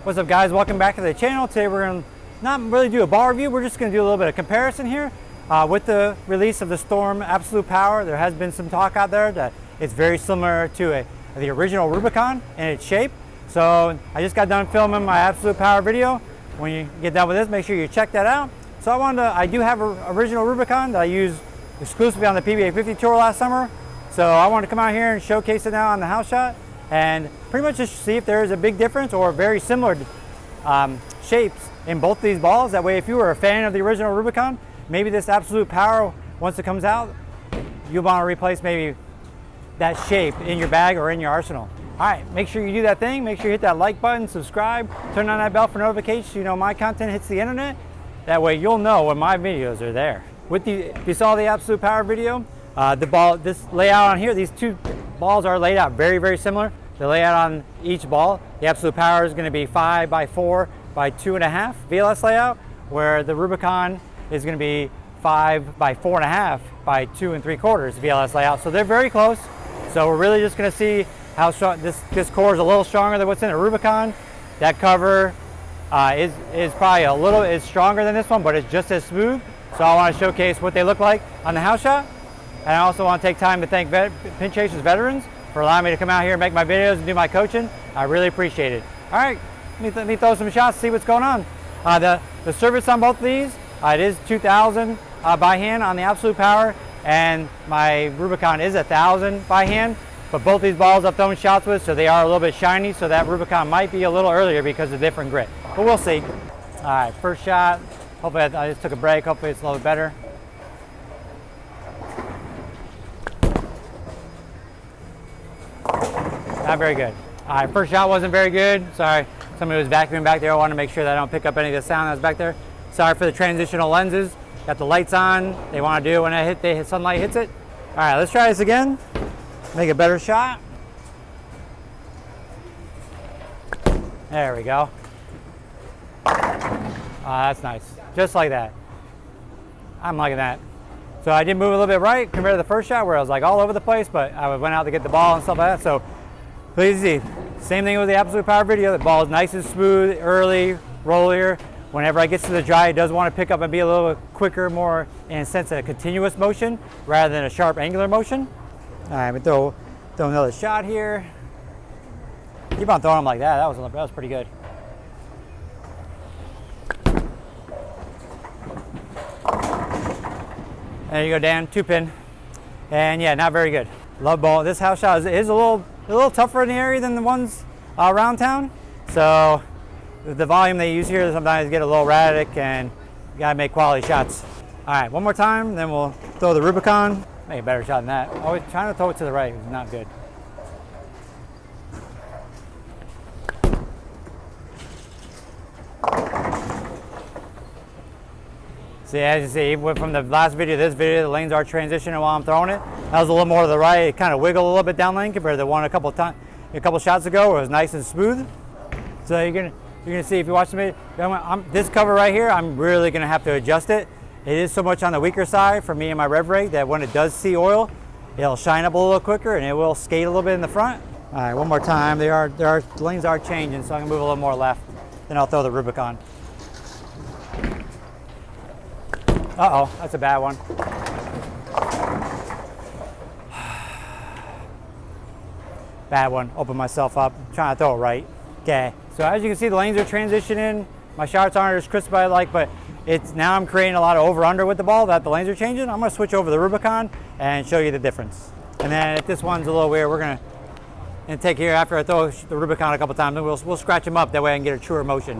What's up, guys? Welcome back to the channel. Today we're going to not really do a ball review, we're just going to do a little bit of comparison here. With the release of the Storm Abslolute Power, there has been some talk out there that it's very similar to the original Rubicon in its shape. So I just got done filming my Abslolute Power video. When you get done with this, make sure you check that out. So I do have an original Rubicon that I used exclusively on the PBA 50 tour last summer. So I wanted to come out here and showcase it now on the house shot and pretty much just see if there is a big difference or very similar shapes in both these balls. That way, if you were a fan of the original Rubicon, maybe this Abslolute Power, once it comes out, you'll want to replace maybe that shape in your bag or in your arsenal. All right, make sure you do that thing. Make sure you hit that like button, subscribe, turn on that bell for notifications so you know my content hits the internet. That way you'll know when my videos are there. If you saw the Abslolute Power video, this layout on here, these two balls are laid out very, very similar. The layout on each ball, the Abslolute Power is going to be 5x4 by 2.5 VLS layout, where the Rubicon is going to be 5x4.5 by 2 3/4 VLS layout. So they're very close. So we're really just going to see how strong this core is. A little stronger than what's in a Rubicon. That cover is probably is stronger than this one, but it's just as smooth. So I want to showcase what they look like on the house shot. And I also want to take time to thank Pin Chasers veterans for allowing me to come out here and make my videos and do my coaching. I really appreciate it. All right, let me throw some shots, see what's going on. The service on both of these, it is 2,000 by hand on the Abslolute Power, and my Rubicon is 1,000 by hand. But both these balls I've thrown shots with, so they are a little bit shiny, so that Rubicon might be a little earlier because of different grit. But we'll see. All right, first shot. Hopefully I just took a break. Hopefully it's a little better. Not very good. All right, first shot wasn't very good. Sorry, somebody was vacuuming back there. I want to make sure that I don't pick up any of the sound that's back there. Sorry for the transitional lenses. Got the lights on. They want to do it when the sunlight hits it. All right, let's try this again. Make a better shot. There we go. That's nice. Just like that. I'm liking that. So I did move a little bit right compared to the first shot where I was like all over the place, but I went out to get the ball and stuff like that. So please see. Same thing with the Abslolute Power video. The ball is nice and smooth, early, rollier. Whenever I get to the dry, it does want to pick up and be a little bit quicker, more in a sense of a continuous motion rather than a sharp angular motion. All right, throw another shot here. Keep on throwing them like that. That was pretty good. There you go, Dan. 2-pin. And yeah, not very good. Love ball. This house shot is a little tougher in the area than the ones around town. So the volume they use here sometimes get a little erratic, and you gotta make quality shots. All right, one more time, then we'll throw the Rubicon. Make a better shot than that. Always trying to throw it to the right is not good. See, as you see, from the last video to this video, the lanes are transitioning while I'm throwing it. That was a little more to the right. It kind of wiggled a little bit down lane compared to the one a couple shots ago where it was nice and smooth. So you're gonna see if you watch the video, this cover right here, I'm really gonna have to adjust it. It is so much on the weaker side for me and my rev rate that when it does see oil, it'll shine up a little quicker and it will skate a little bit in the front. All right, one more time. The lanes are changing, so I'm gonna move a little more left. Then I'll throw the Rubicon. Uh-oh, that's a bad one. Bad one, open myself up, I'm trying to throw it right. Okay, so as you can see, the lanes are transitioning. My shots aren't as crisp as I like, but now I'm creating a lot of over-under with the ball that the lanes are changing. I'm gonna switch over the Rubicon and show you the difference. And then if this one's a little weird, we're gonna take here after I throw the Rubicon a couple times, we'll scratch them up, that way I can get a truer motion.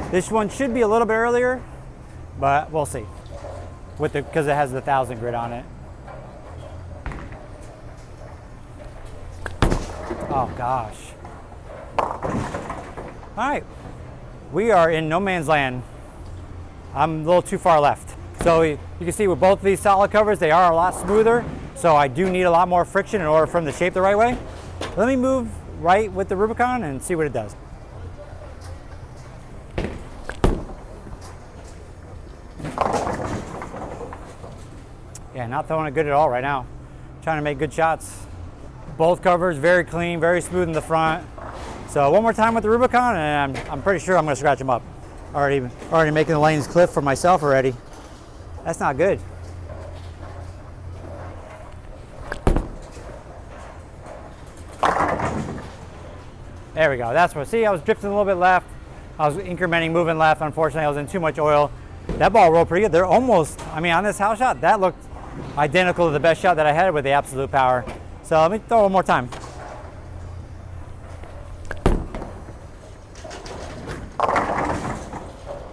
This one should be a little bit earlier, but we'll see, because it has the 1,000 grit on it. Oh gosh. All right, we are in no man's land. I'm a little too far left. So you can see with both of these solid covers, they are a lot smoother. So I do need a lot more friction in order for them to shape the right way. Let me move right with the Rubicon and see what it does. Yeah, not throwing it good at all right now. Trying to make good shots. Both covers very clean, very smooth in the front. So So one more time with the Rubicon, and I'm pretty sure I'm going to scratch them up. Already making the lanes cliff for myself already. That's not good. There we go. That's what. See, I was drifting a little bit left. I was incrementing, moving left. Unfortunately, I was in too much oil. That ball rolled pretty good. They're almost, I mean, on this house shot, that looked identical to the best shot that I had with the Absolute Power. So let me throw one more time.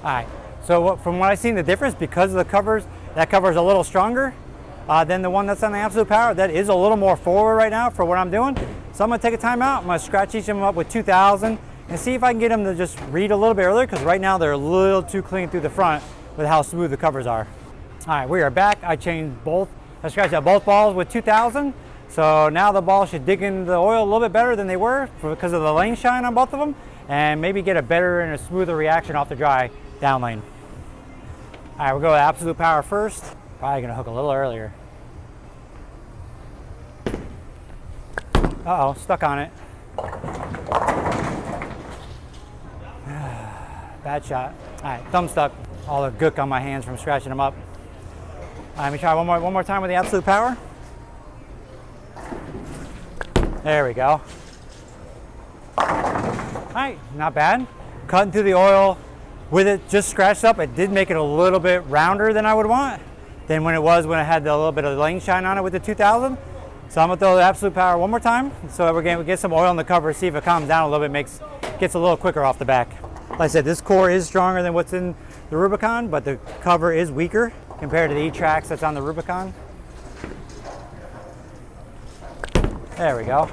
All right. So from what I've seen, the difference, because of the covers, that cover is a little stronger than the one that's on the Absolute Power. That is a little more forward right now for what I'm doing. So I'm going to take a time out. I'm going to scratch each of them up with 2000 and see if I can get them to just read a little bit earlier, because right now they're a little too clean through the front with how smooth the covers are. All right, we are back. I changed both. I scratched out both balls with 2000. So now the ball should dig into the oil a little bit better than they were because of the lane shine on both of them, and maybe get a better and a smoother reaction off the dry down lane. All right, we'll go with Absolute Power first. Probably going to hook a little earlier. Uh-oh, stuck on it. Bad shot. All right, thumb stuck. All the gook on my hands from scratching them up. Let me try one more time with the Absolute Power. There we go. All right, not bad. Cutting through the oil with it just scratched up. It did make it a little bit rounder than I would want than when it had a little bit of lane shine on it with the 2000. So I'm gonna throw the Absolute Power one more time, so we're gonna get some oil in the cover, see if it calms down a little bit, gets a little quicker off the back. Like I said, this core is stronger than what's in the Rubicon, but the cover is weaker compared to the E-Trax that's on the Rubicon. There we go.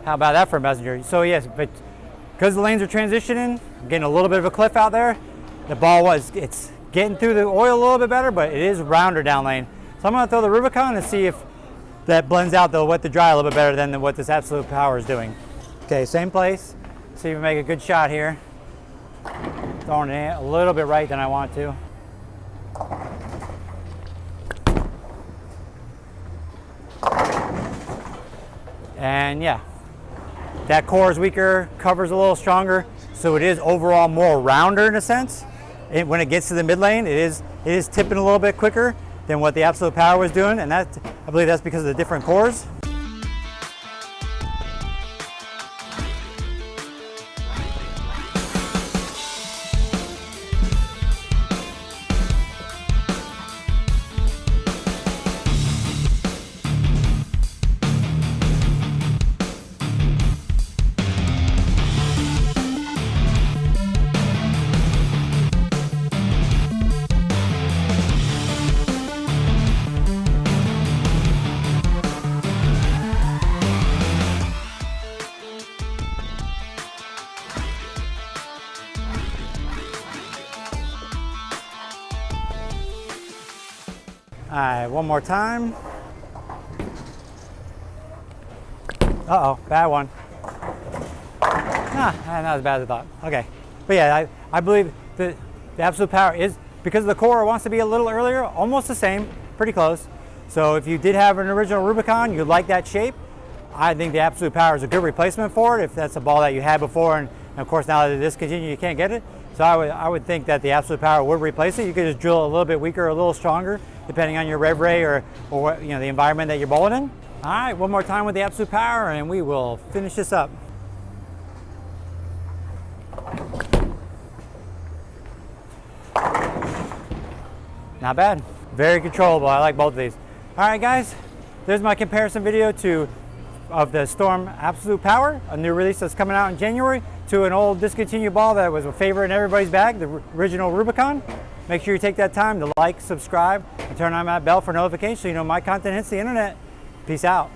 How about that for a messenger? So yes, but because the lanes are transitioning, I'm getting a little bit of a cliff out there. The ball it's getting through the oil a little bit better, but it is rounder down lane. So I'm gonna throw the Rubicon and see if that blends out the wet to dry a little bit better than what this Absolute Power is doing. Okay, same place. See if we make a good shot here. Throwing it a little bit right than I want to. And yeah, that core is weaker, cover's a little stronger, so it is overall more rounder in a sense. When it gets to the mid lane, it is tipping a little bit quicker than what the Absolute Power was doing, and I believe that's because of the different cores. All right, one more time. Uh-oh, bad one. Nah, not as bad as I thought. Okay, but yeah, I believe the Absolute Power is, because the core wants to be a little earlier, almost the same, pretty close. So if you did have an original Rubicon, you like that shape, I think the Absolute Power is a good replacement for it if that's a ball that you had before, and of course now that it discontinued, you can't get it. So I would think that the Absolute Power would replace it. You could just drill a little bit weaker, a little stronger, depending on your rev ray or what, the environment that you're bowling in. All right, one more time with the Absolute Power, and we will finish this up. Not bad, very controllable. I like both of these. All right, guys, there's my comparison video of the Storm Abslolute Power, a new release that's coming out in January, to an old discontinued ball that was a favorite in everybody's bag, the original Rubicon. Make sure you take that time to like, subscribe, and turn on that bell for notifications so you know my content hits the internet. Peace out.